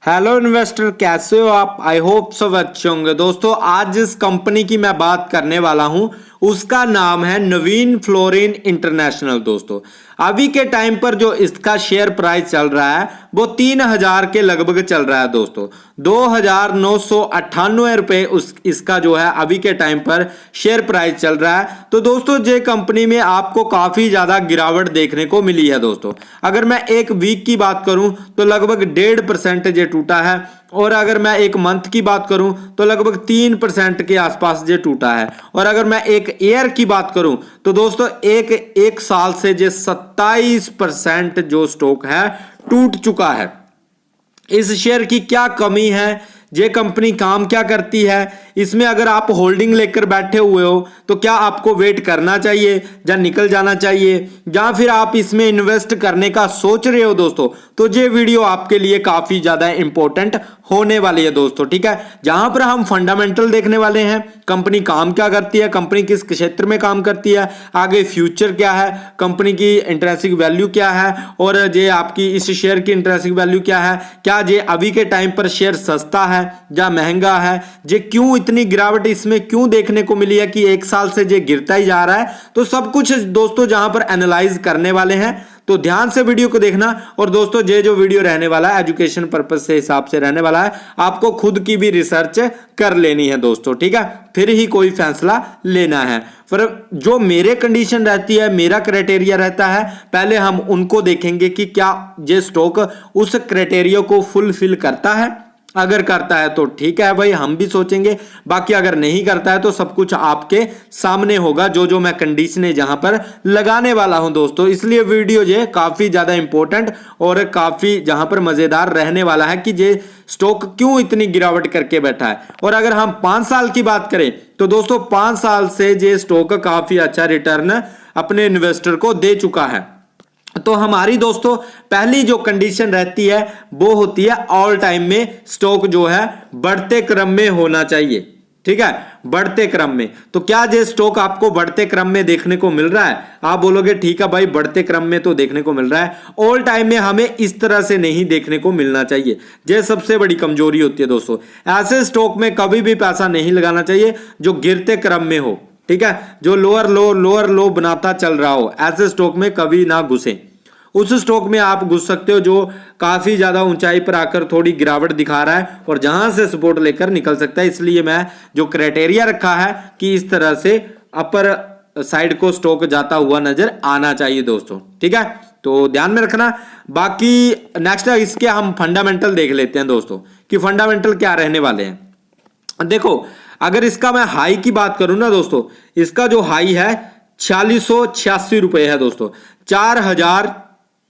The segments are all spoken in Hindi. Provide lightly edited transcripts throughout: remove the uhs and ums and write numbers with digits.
हेलो इन्वेस्टर, कैसे हो आप? आई होप सब अच्छे होंगे। दोस्तों, आज जिस कंपनी की मैं बात करने वाला हूं उसका नाम है नवीन फ्लोरिन इंटरनेशनल। दोस्तों, अभी के टाइम पर जो इसका शेयर प्राइस चल रहा है वो 3,000 के लगभग चल रहा है। दोस्तों, 2,998 रुपए इसका जो है अभी के टाइम पर शेयर प्राइस चल रहा है। तो दोस्तों, ये कंपनी में आपको काफी ज्यादा गिरावट देखने को मिली है। दोस्तों, अगर मैं एक वीक की बात करूं तो लगभग 1.5% ये टूटा है, और अगर मैं एक मंथ की बात करूं तो लगभग 3% के आसपास ये टूटा है। और अगर मैं एक ईयर की बात करूं तो दोस्तों एक साल से ये 27% जो स्टॉक है टूट चुका है। इस शेयर की क्या कमी है, ये कंपनी काम क्या करती है, इसमें अगर आप होल्डिंग लेकर बैठे हुए हो तो क्या आपको वेट करना चाहिए या निकल जाना चाहिए, या फिर आप इसमें इन्वेस्ट करने का सोच रहे हो दोस्तों, तो ये वीडियो आपके लिए काफी ज्यादा इंपॉर्टेंट होने वाली है दोस्तों। ठीक है, जहां पर हम फंडामेंटल देखने वाले हैं, कंपनी काम क्या करती है, कंपनी किस क्षेत्र में काम करती है, आगे फ्यूचर क्या है, कंपनी की इंट्रिंसिक वैल्यू क्या है, और ये आपकी इस शेयर की इंट्रिंसिक वैल्यू क्या है, क्या ये अभी के टाइम पर शेयर सस्ता है या महंगा है, ये क्यों इतनी गिरावट इसमें क्यों देखने को मिली है कि एक साल से ये गिरता ही जा रहा है। तो सब कुछ दोस्तों जहां पर एनालाइज करने वाले हैं, तो ध्यान से वीडियो को देखना। और दोस्तों, ये जो वीडियो रहने वाला है एजुकेशन पर्पस से हिसाब से रहने वाला है, आपको खुद की भी रिसर्च कर लेनी है दोस्तों। ठीक है, फिर ही कोई फैसला लेना है। पर जो मेरे कंडीशन रहती है, मेरा क्राइटेरिया रहता है, पहले हम उनको देखेंगे कि क्या ये स्टॉक उस क्राइटेरिया को फुलफिल करता है। अगर करता है तो ठीक है भाई, हम भी सोचेंगे। बाकी अगर नहीं करता है तो सब कुछ आपके सामने होगा, जो जो मैं कंडीशनें जहां पर लगाने वाला हूं दोस्तों। इसलिए वीडियो ये काफी ज्यादा इंपॉर्टेंट और काफी जहां पर मजेदार रहने वाला है कि ये स्टॉक क्यों इतनी गिरावट करके बैठा है। और अगर हम 5 साल की बात करें तो दोस्तों 5 साल से ये स्टॉक काफी अच्छा रिटर्न अपने इन्वेस्टर को दे चुका है। तो हमारी दोस्तों पहली जो कंडीशन रहती है वो होती है ऑल टाइम में स्टॉक जो है बढ़ते क्रम में होना चाहिए। ठीक है, बढ़ते क्रम में। तो क्या ये स्टॉक आपको बढ़ते क्रम में देखने को मिल रहा है? आप बोलोगे ठीक है भाई, बढ़ते क्रम में तो देखने को मिल रहा है, ऑल टाइम में हमें इस तरह से नहीं देखने को मिलना चाहिए। ये सबसे बड़ी कमजोरी होती है दोस्तों। ऐसे स्टॉक में कभी भी पैसा नहीं लगाना चाहिए जो गिरते क्रम में हो। ठीक है, जो लोअर लो बनाता चल रहा हो, ऐसे स्टॉक में कभी ना घुसे। उस स्टॉक में आप घुस सकते हो जो काफी ज्यादा ऊंचाई पर आकर थोड़ी गिरावट दिखा रहा है और जहां से सपोर्ट लेकर निकल सकता है। इसलिए मैं जो क्राइटेरिया रखा है कि इस तरह से अपर साइड को स्टॉक जाता हुआ नजर आना चाहिए दोस्तों। ठीक है, तो ध्यान में रखना। बाकी नेक्स्ट इसके हम फंडामेंटल देख लेते हैं दोस्तों कि फंडामेंटल क्या रहने वाले हैं। देखो, अगर इसका मैं हाई की बात करूं ना दोस्तों, इसका जो हाई है 4686 रुपए है दोस्तों। 4000,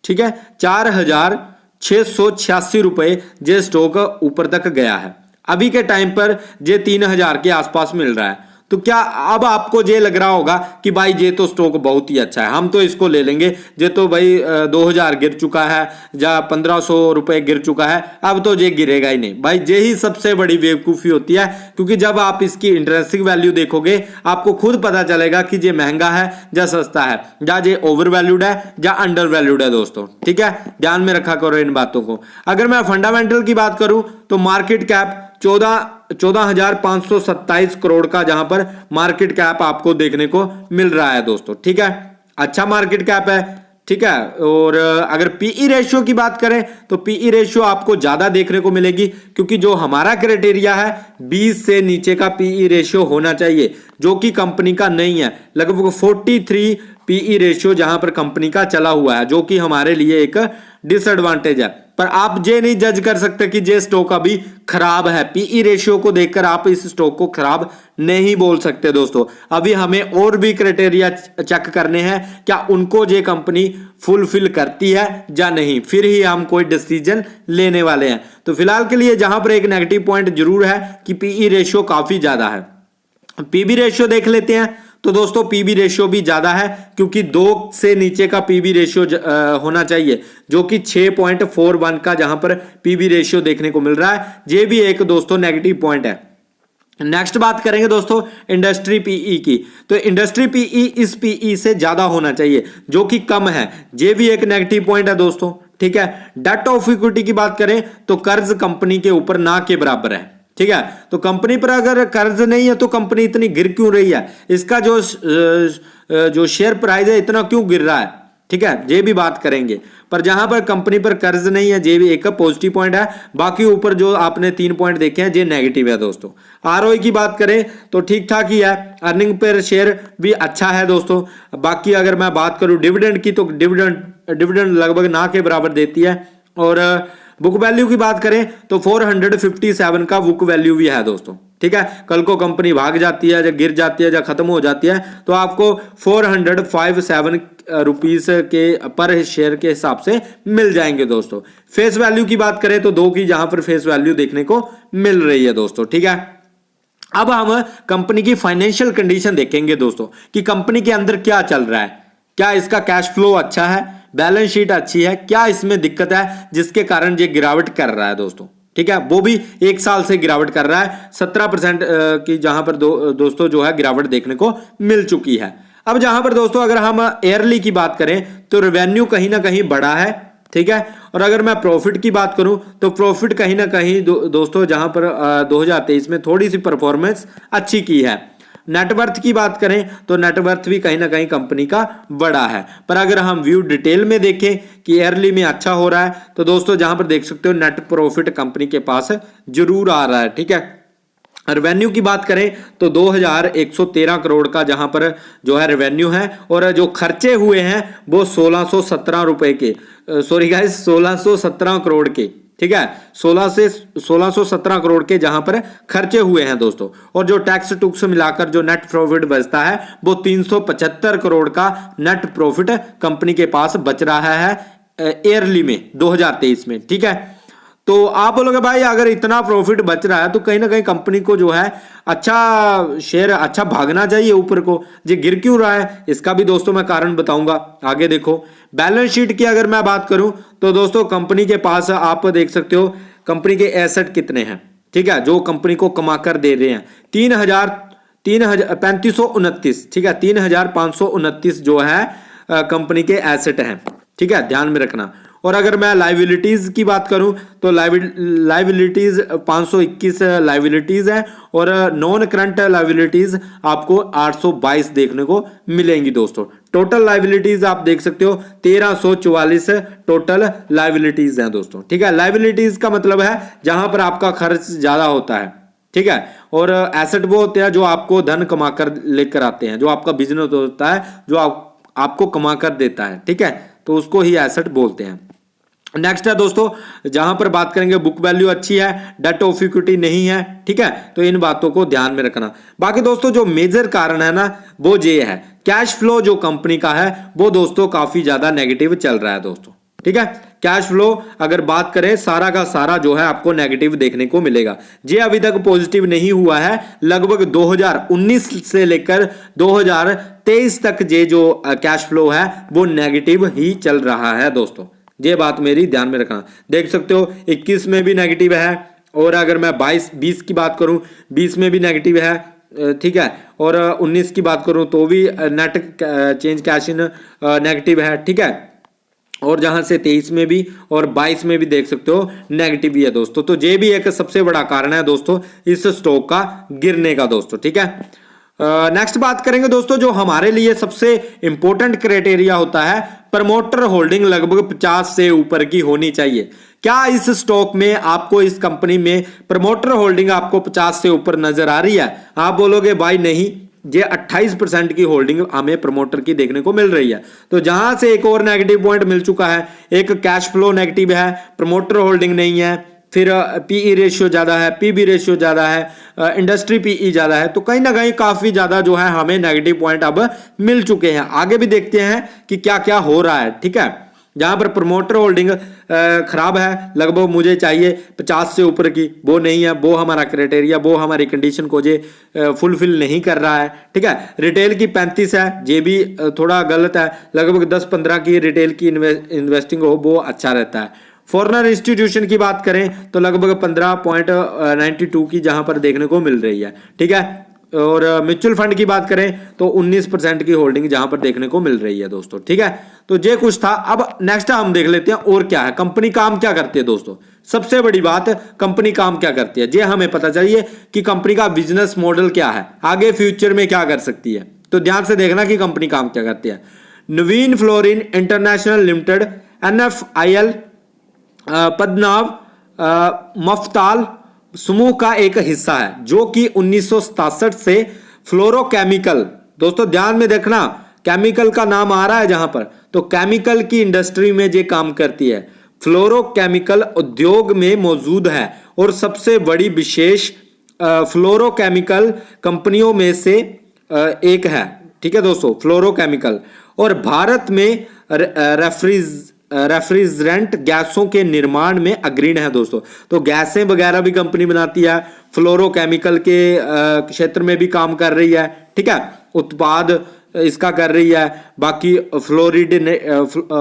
ठीक है, 4686 रुपए ये स्टॉक ऊपर तक गया है। अभी के टाइम पर ये 3000 के आसपास मिल रहा है। तो क्या अब आपको ये लग रहा होगा कि भाई ये तो स्टॉक बहुत ही अच्छा है, हम तो इसको ले लेंगे, ये तो भाई 2000 गिर चुका है या 1500 रुपए गिर चुका है, अब तो ये गिरेगा ही नहीं। भाई यही सबसे बड़ी बेवकूफी होती है, क्योंकि जब आप इसकी इंट्रिंसिक वैल्यू देखोगे आपको खुद पता चलेगा कि ये महंगा है या सस्ता है, या ये ओवर वैल्यूड है या अंडर वैल्यूड है दोस्तों। ठीक है, ध्यान में रखा करो इन बातों को। अगर मैं फंडामेंटल की बात करूं तो मार्केट कैप 14,527 करोड़ का जहां पर मार्केट कैप आपको देखने को मिल रहा है दोस्तों। ठीक है, अच्छा मार्केट कैप है। ठीक है, और अगर पीई रेशियो की बात करें तो पीई रेशियो आपको ज्यादा देखने को मिलेगी, क्योंकि जो हमारा क्राइटेरिया है 20 से नीचे का पीई रेशियो होना चाहिए, जो कि कंपनी का नहीं है। लगभग 43 पीई रेशियो जहां पर कंपनी का चला हुआ है, जो कि हमारे लिए एक डिसएडवांटेज है। पर आप ये नहीं जज कर सकते कि ये स्टॉक अभी खराब है। पीई रेशियो को देखकर आप इस स्टॉक को खराब नहीं बोल सकते दोस्तों। अभी हमें और भी क्राइटेरिया चेक करने हैं, क्या उनको ये कंपनी फुलफिल करती है या नहीं, फिर ही हम कोई डिसीजन लेने वाले हैं। तो फिलहाल के लिए जहां पर एक नेगेटिव पॉइंट जरूर है कि पीई रेशियो काफी ज्यादा है। पीबी रेशियो देख लेते हैं तो दोस्तों पीबी रेशियो भी ज्यादा है, क्योंकि 2 से नीचे का पीबी रेशियो होना चाहिए, जो कि 6.41 का जहां पर पीबी रेशियो देखने को मिल रहा है। ये भी एक दोस्तों नेगेटिव पॉइंट है। नेक्स्ट बात करेंगे दोस्तों इंडस्ट्री पीई की, तो इंडस्ट्री पीई इस पीई से ज्यादा होना चाहिए, जो कि कम है। ये भी एक नेगेटिव पॉइंट है दोस्तों। ठीक है। डेट ऑफ इक्विटी की बात करें तो कर्ज कंपनी के ऊपर ना के बराबर है, ठीक है। तो कंपनी पर अगर कर्ज नहीं है तो कंपनी इतनी गिर क्यों रही है, इसका जो शेयर प्राइस है इतना क्यों गिर रहा है, ठीक है, ये भी बात करेंगे। पर जहां पर कंपनी पर कर्ज नहीं है ये भी एक पॉजिटिव पॉइंट है। बाकी ऊपर जो आपने 3 पॉइंट देखे हैं ये नेगेटिव है दोस्तों। आरओई की बात करें तो ठीक ठाक ही है, अर्निंग पर शेयर भी अच्छा है दोस्तों। बाकी अगर मैं बात करूं डिविडेंड की तो डिविडेंड लगभग ना के बराबर देती है। और बुक वैल्यू की बात करें तो 457 का बुक वैल्यू भी है दोस्तों, ठीक है। कल को कंपनी भाग जाती है या गिर जाती है या खत्म हो जाती है तो आपको 457 रुपीस के पर शेयर के हिसाब से मिल जाएंगे दोस्तों। फेस वैल्यू की बात करें तो 2 की जहां पर फेस वैल्यू देखने को मिल रही है दोस्तों, ठीक है। अब हम कंपनी की फाइनेंशियल कंडीशन देखेंगे दोस्तों कि कंपनी के अंदर क्या चल रहा है, क्या इसका कैश फ्लो अच्छा है, बैलेंस शीट अच्छी है, क्या इसमें दिक्कत है जिसके कारण ये गिरावट कर रहा है दोस्तों, ठीक है। वो भी 1 साल से गिरावट कर रहा है, 17% की जहां पर दोस्तों जो है गिरावट देखने को मिल चुकी है। अब जहां पर दोस्तों अगर हम ईयरली की बात करें तो रेवेन्यू कहीं ना कहीं बढ़ा है, ठीक है। और अगर मैं प्रॉफिट की बात करूं तो प्रॉफिट कहीं ना कहीं दोस्तों जहां पर 2023 में थोड़ी सी परफॉर्मेंस अच्छी की है। नेटवर्थ की बात करें तो नेटवर्थ भी कहीं ना कहीं कंपनी का बड़ा है। पर अगर हम व्यू डिटेल में देखें कि ईयरली में अच्छा हो रहा है तो दोस्तों जहां पर देख सकते हो नेट प्रॉफिट कंपनी के पास जरूर आ रहा है, ठीक है। रेवेन्यू की बात करें तो 2113 करोड़ का जहां पर जो है रेवेन्यू है और जो खर्चे हुए हैं वो 1617 रुपए के, सॉरी गाइस 1617 करोड़ के, ठीक है। 1617 करोड़ के जहां पर खर्चे हुए हैं दोस्तों। और जो टैक्स टुक्स मिलाकर जो नेट प्रॉफिट बचता है वो 375 करोड़ का नेट प्रॉफिट कंपनी के पास बच रहा है ईयरली में 2023 में, ठीक है। तो आप बोलोगे भाई अगर इतना प्रॉफिट बच रहा है तो कहीं ना कहीं कंपनी को जो है अच्छा शेयर अच्छा भागना चाहिए ऊपर को, ये गिर क्यों रहा है, इसका भी दोस्तों मैं कारण बताऊंगा आगे। देखो बैलेंस शीट की अगर मैं बात करूं तो दोस्तों कंपनी के पास आप देख सकते हो कंपनी के एसेट कितने हैं, ठीक है, जो कंपनी को कमा कर दे रहे हैं 3529, ठीक है, 3529 जो है कंपनी के एसेट हैं, ठीक है, ध्यान में रखना। और अगर मैं लाइबिलिटीज की बात करूं तो लाइबिलिटीज 521 लाइबिलिटीज है और नॉन करंट लाइबिलिटीज आपको 822 देखने को मिलेंगी दोस्तों। टोटल लाइबिलिटीज आप देख सकते हो 1344 टोटल लाइबिलिटीज हैं दोस्तों, ठीक है। लाइबिलिटीज का मतलब है जहां पर आपका खर्च ज्यादा होता है, ठीक है। और एसेट वो होते हैं जो आपको धन कमा कर लेकर आते हैं, जो आपका बिजनेस होता है जो आपको कमा कर देता है, ठीक है, तो उसको ही एसेट बोलते हैं। नेक्स्ट है दोस्तों जहां पर बात करेंगे बुक वैल्यू अच्छी है, डेट ऑफ इक्विटी नहीं है, ठीक है, तो इन बातों को ध्यान में रखना। बाकी दोस्तों जो मेजर कारण है ना वो ये है कैश फ्लो जो कंपनी का है वो दोस्तों काफी ज्यादा नेगेटिव चल रहा है दोस्तों, ठीक है। कैश फ्लो अगर बात करें सारा का सारा जो है आपको नेगेटिव देखने को मिलेगा, ये अभी तक पॉजिटिव नहीं हुआ है। लगभग 2019 से लेकर 2023 तक ये जो कैश फ्लो है वो नेगेटिव ही चल रहा है दोस्तों, ये बात मेरी ध्यान में रखना। देख सकते हो 21 में भी नेगेटिव है और अगर मैं 20 की बात करूं 20 में भी नेगेटिव है, ठीक है, और 19 की बात करूं तो भी net change cash in negative है, ठीक है। और जहां से 23 में भी और 22 में भी देख सकते हो नेगेटिव ही है दोस्तों। तो ये भी एक सबसे बड़ा कारण है दोस्तों इस स्टॉक का गिरने का दोस्तों, ठीक है। नेक्स्ट बात करेंगे दोस्तों जो हमारे लिए सबसे इंपॉर्टेंट क्राइटेरिया होता है प्रमोटर होल्डिंग लगभग 50 से ऊपर की होनी चाहिए। क्या इस स्टॉक में आपको इस कंपनी में प्रमोटर होल्डिंग आपको 50 से ऊपर नजर आ रही है? आप बोलोगे भाई नहीं, ये 28% की होल्डिंग हमें प्रमोटर की देखने को मिल रही है। तो जहां से एक और नेगेटिव पॉइंट मिल चुका है, एक कैश फ्लो नेगेटिव है, प्रमोटर होल्डिंग नहीं है, फिर पीई रेशियो ज्यादा है, पीबी रेशियो ज्यादा है, इंडस्ट्री पीई ज्यादा है, तो कहीं ना कहीं काफी ज्यादा जो है हमें नेगेटिव पॉइंट अब मिल चुके हैं। आगे भी देखते हैं कि क्या क्या हो रहा है, ठीक है। जहां पर प्रमोटर होल्डिंग खराब है, लगभग मुझे चाहिए 50 से ऊपर की, वो नहीं है, वो हमारा क्राइटेरिया, वो हमारी कंडीशन को जे फुलफिल नहीं कर रहा है, ठीक है। रिटेल की 35 है, ये भी थोड़ा गलत है, लगभग 10-15 की रिटेल की इन्वेस्टिंग हो वो अच्छा रहता है। फॉरेनर इंस्टीट्यूशन की बात करें तो लगभग 15.92 की जहां पर देखने को मिल रही है, ठीक है। और म्यूचुअल फंड की बात करें तो 19% की होल्डिंग जहां पर देखने को मिल रही है दोस्तों। ठीक है, तो ये कुछ था। अब नेक्स्ट हम देख लेते हैं और क्या है, कंपनी काम क्या करती है दोस्तों। सबसे बड़ी बात, कंपनी काम क्या करती है ये हमें पता चाहिए कि कंपनी का बिजनेस मॉडल क्या है, आगे फ्यूचर में क्या कर सकती है। तो ध्यान से देखना कि कंपनी काम क्या करती है। Navin fluorine international limited NFIL Padmanabh Mafatlal समूह का एक हिस्सा है जो कि 1967 से फ्लोरोकेमिकल, दोस्तों ध्यान में देखना केमिकल का नाम आ रहा है जहां पर, तो केमिकल की इंडस्ट्री में ये काम करती है, फ्लोरोकेमिकल उद्योग में मौजूद है और सबसे बड़ी विशेष फ्लोरोकेमिकल कंपनियों में से एक है। ठीक है दोस्तों, फ्लोरोकेमिकल, और भारत में रेफ्रिजरेंट गैसों के निर्माण में अग्रणी है दोस्तों। तो गैसें वगैरह भी कंपनी बनाती है, फ्लोरोकेमिकल के क्षेत्र में भी काम कर रही है। ठीक है, उत्पाद इसका कर रही है। बाकी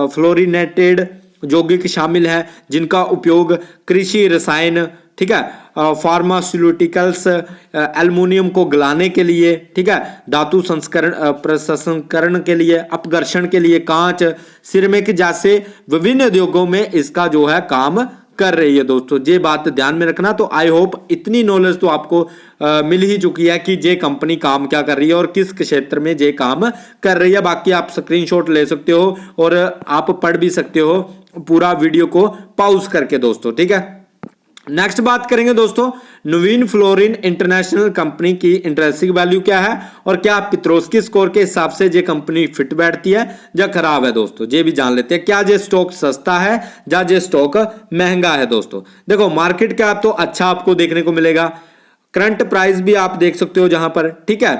फ्लोरिनेटेड यौगिक शामिल है जिनका उपयोग कृषि, रसायन, ठीक है, फार्मास्यूटिकल्स, एल्युमिनियम को गलाने के लिए, ठीक है, धातु प्रसंस्करण के लिए, अपघर्षण के लिए, कांच, सिरेमिक जैसे विभिन्न उद्योगों में इसका जो है काम कर रही है दोस्तों। ये बात ध्यान में रखना। तो आई होप इतनी नॉलेज तो आपको मिल ही चुकी है कि ये कंपनी काम क्या कर रही है और किस क्षेत्र में ये काम कर रही है। बाकी आप स्क्रीनशॉट ले सकते हो और आप पढ़ भी सकते हो पूरा वीडियो को पॉज करके दोस्तों। ठीक है, नेक्स्ट बात करेंगे दोस्तों, नवीन फ्लोरिन इंटरनेशनल कंपनी की इंटरेस्टिंग वैल्यू क्या है और क्या पेट्रोस्की स्कोर के हिसाब से ये कंपनी फिट बैठती है या खराब है दोस्तों, ये भी जान लेते हैं। क्या ये स्टॉक सस्ता है या ये स्टॉक महंगा है दोस्तों। देखो मार्केट कैप तो अच्छा आपको देखने को मिलेगा, करंट प्राइस भी आप देख सकते हो जहां पर, ठीक है,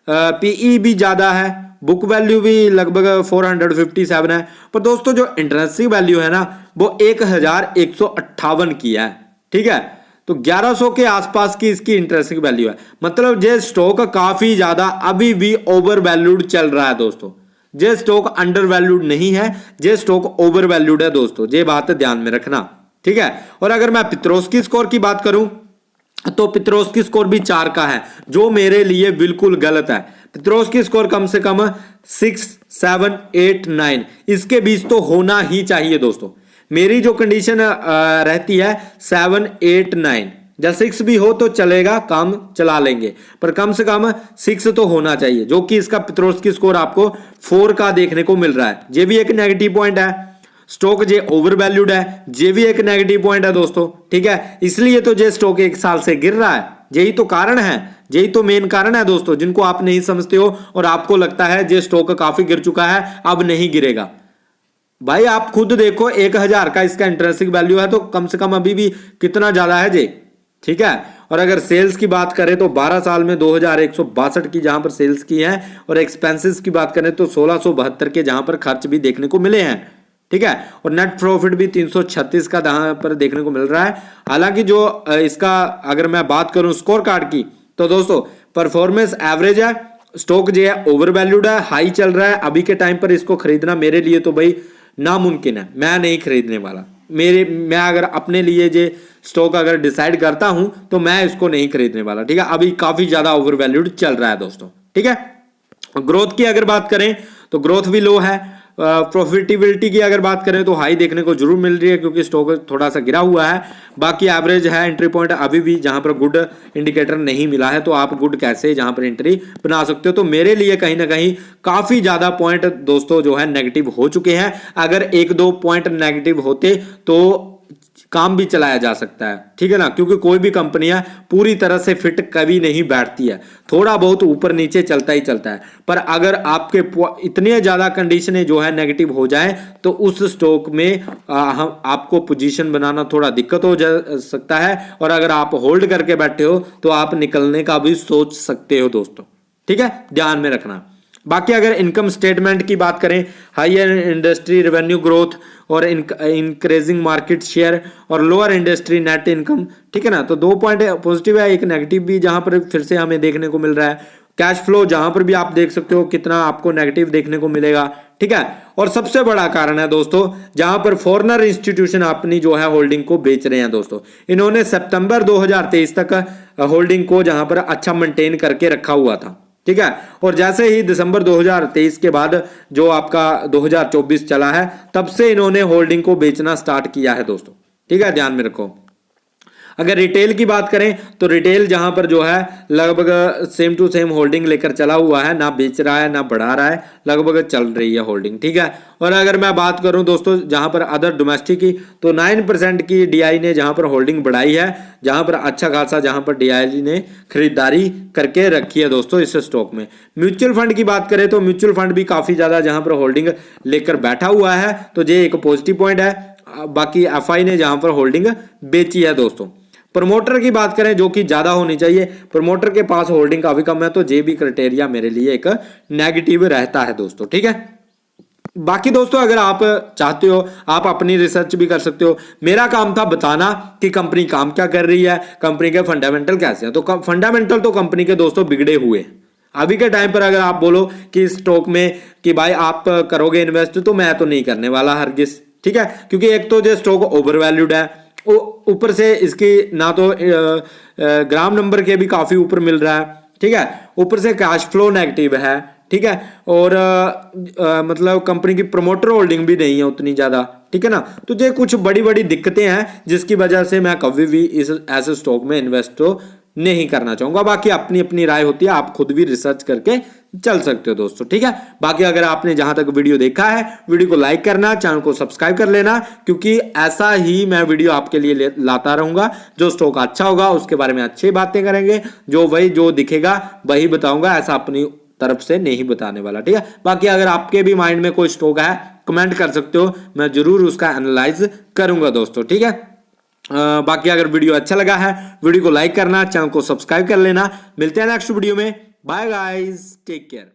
पीई भी ज्यादा है, बुक वैल्यू भी लगभग 457 है, पर दोस्तों जो इंटरेस्टिंग वैल्यू है ना वो 1158 की है। ठीक है, तो 1100 के आसपास की इसकी इंटरेस्टिंग वैल्यू है। मतलब ये स्टॉक काफी ज्यादा अभी भी ओवर वैल्यूड चल रहा है दोस्तों। ये स्टॉक अंडर वैल्यूड नहीं है, ये स्टॉक ओवर वैल्यूड है दोस्तों, ये बात ध्यान में रखना। ठीक है, और अगर मैं पेट्रोस्की स्कोर की बात करूं तो पेट्रोस्की स्कोर भी 4 का है जो मेरे लिए बिल्कुल गलत है। पेट्रोस्की स्कोर कम से कम 6, 7, 8, 9 इसके बीच तो होना ही चाहिए दोस्तों। मेरी जो कंडीशन रहती है 7, 8, 9, जब 6 भी हो तो चलेगा, काम चला लेंगे, पर कम से कम 6 तो होना चाहिए, जो कि इसका पेट्रोस्की स्कोर आपको 4 का देखने को मिल रहा है। ये भी एक नेगेटिव पॉइंट है, स्टॉक जे ओवर वैल्यूड है, ये भी एक नेगेटिव पॉइंट है दोस्तों। ठीक है, इसलिए तो ये स्टॉक 1 साल से गिर रहा है, यही तो कारण है, यही तो मेन कारण है दोस्तों, जिनको आप नहीं समझते हो और आपको लगता है ये स्टॉक काफी गिर चुका है अब नहीं गिरेगा। भाई आप खुद देखो 1000 का इसका इंटरेस्टिंग वैल्यू है, तो कम से कम अभी भी कितना ज्यादा है जी। ठीक है, और अगर सेल्स की बात करें तो 12 साल में 2162 की जहां पर सेल्स की है, और एक्सपेंसेस की बात करें तो 1672 के जहां पर खर्च भी देखने को मिले हैं। ठीक है, और नेट प्रॉफिट भी 336 का जहां पर देखने को मिल रहा है। हालांकि जो इसका अगर मैं बात करूं स्कोर कार्ड की, तो दोस्तों परफॉर्मेंस एवरेज है, स्टॉक जो है ओवर वैल्यूड है, हाई चल रहा है। अभी के टाइम पर इसको खरीदना मेरे लिए तो भाई नामुमकिन है, मैं नहीं खरीदने वाला। मैं अगर अपने लिए जे स्टॉक अगर डिसाइड करता हूं तो मैं इसको नहीं खरीदने वाला। ठीक है, अभी काफी ज्यादा ओवर वैल्यूड चल रहा है दोस्तों। ठीक है, ग्रोथ की अगर बात करें तो ग्रोथ भी लो है। प्रॉफिटेबिलिटी की अगर बात करें तो हाई देखने को जरूर मिल रही है क्योंकि स्टॉक थोड़ा सा गिरा हुआ है। बाकी एवरेज है, एंट्री पॉइंट अभी भी जहां पर गुड इंडिकेटर नहीं मिला है, तो आप गुड कैसे जहां पर एंट्री बना सकते हो। तो मेरे लिए कहीं ना कहीं काफी ज्यादा पॉइंट दोस्तों जो है नेगेटिव हो चुके हैं। अगर 1-2 पॉइंट नेगेटिव होते तो काम भी चलाया जा सकता है। ठीक है ना, क्योंकि कोई भी कंपनियां पूरी तरह से फिट कभी नहीं बैठती है, थोड़ा बहुत ऊपर नीचे चलता ही चलता है। पर अगर आपके इतने ज्यादा कंडीशनें जो है नेगेटिव हो जाए तो उस स्टॉक में हम आपको पोजीशन बनाना थोड़ा दिक्कत हो जा सकता है, और अगर आप होल्ड करके बैठे हो तो आप निकलने का भी सोच सकते हो दोस्तों। ठीक है, ध्यान में रखना। बाकी अगर इनकम स्टेटमेंट की बात करें, हायर इंडस्ट्री रेवेन्यू ग्रोथ और इंक्रीजिंग मार्केट शेयर और लोअर इंडस्ट्री नेट इनकम, ठीक है ना, तो 2 पॉइंट पॉजिटिव है, एक नेगेटिव भी जहां पर फिर से हमें देखने को मिल रहा है। कैश फ्लो जहां पर भी आप देख सकते हो कितना आपको नेगेटिव देखने को मिलेगा। ठीक है। और सबसे बड़ा कारण है दोस्तों, जहां पर फॉरेनर इंस्टीट्यूशन अपनी जो है होल्डिंग को बेच रहे हैं दोस्तों। इन्होंने सितंबर 2023 तक होल्डिंग को जहां पर अच्छा मेंटेन करके रखा हुआ था, ठीक है। और जैसे ही दिसंबर 2023 के बाद जो आपका 2024 चला है, तब से इन्होंने होल्डिंग को बेचना स्टार्ट किया है दोस्तों, ठीक है, ध्यान में रखो। अगर रिटेल की बात करें तो रिटेल जहां पर जो है लगभग सेम टू सेम होल्डिंग लेकर चला हुआ है, ना बेच रहा है ना बढ़ा रहा है, लगभग चल रही है होल्डिंग, ठीक है। और अगर मैं बात करूं दोस्तों जहां पर अदर डोमेस्टिक की, तो 9% की डीआई ने जहां पर होल्डिंग बढ़ाई है, जहां पर अच्छा खासा जहां पर डीआई ने खरीदारी करके रखी है दोस्तों इस स्टॉक में। म्यूचुअल फंड की बात करें तो म्यूचुअल फंड भी काफी ज्यादा जहां पर होल्डिंग लेकर बैठा हुआ है, तो ये एक पॉजिटिव पॉइंट है। बाकी एफआई ने जहां पर होल्डिंग बेची है दोस्तों। प्रमोटर की बात करें जो कि ज्यादा होनी चाहिए, प्रमोटर के पास होल्डिंग काफी कम है, तो ये भी क्राइटेरिया मेरे लिए एक नेगेटिव रहता है दोस्तों, ठीक है। बाकी दोस्तों अगर आप चाहते हो आप अपनी रिसर्च भी कर सकते हो। मेरा काम था बताना कि कंपनी काम क्या कर रही है, कंपनी के फंडामेंटल कैसे हैं। तो फंडामेंटल तो कंपनी के दोस्तों बिगड़े हुए अभी के टाइम पर। अगर आप बोलो कि स्टॉक में कि भाई आप करोगे इन्वेस्ट, तो मैं तो नहीं करने वाला हरगिज, ठीक है। क्योंकि एक तो जो स्टॉक ओवर वैल्यूड है, ऊपर से इसकी ना तो ग्राम नंबर के भी काफी ऊपर मिल रहा है, ठीक है, ऊपर से कैश फ्लो नेगेटिव है, ठीक है। और मतलब कंपनी की प्रमोटर होल्डिंग भी नहीं है उतनी ज्यादा, ठीक है ना। तो ये कुछ बड़ी बड़ी दिक्कतें हैं जिसकी वजह से मैं कभी भी इस ऐसे स्टॉक में इन्वेस्ट तो नहीं करना चाहूंगा। बाकी अपनी अपनी राय होती है, आप खुद भी रिसर्च करके चल सकते हो दोस्तों, ठीक है। बाकी अगर आपने जहां तक वीडियो देखा है, वीडियो को लाइक करना, चैनल को सब्सक्राइब कर लेना, क्योंकि ऐसा ही मैं वीडियो आपके लिए लाता रहूंगा। जो स्टॉक अच्छा होगा उसके बारे में अच्छी बातें करेंगे, जो दिखेगा वही बताऊंगा, ऐसा अपनी तरफ से नहीं बताने वाला, ठीक है। बाकी अगर आपके भी माइंड में कोई स्टॉक है कमेंट कर सकते हो, मैं जरूर उसका एनालाइज करूंगा दोस्तों, ठीक है। बाकी अगर वीडियो अच्छा लगा है, वीडियो को लाइक करना, चैनल को सब्सक्राइब कर लेना। मिलते हैं नेक्स्ट वीडियो में। Bye guys, take care.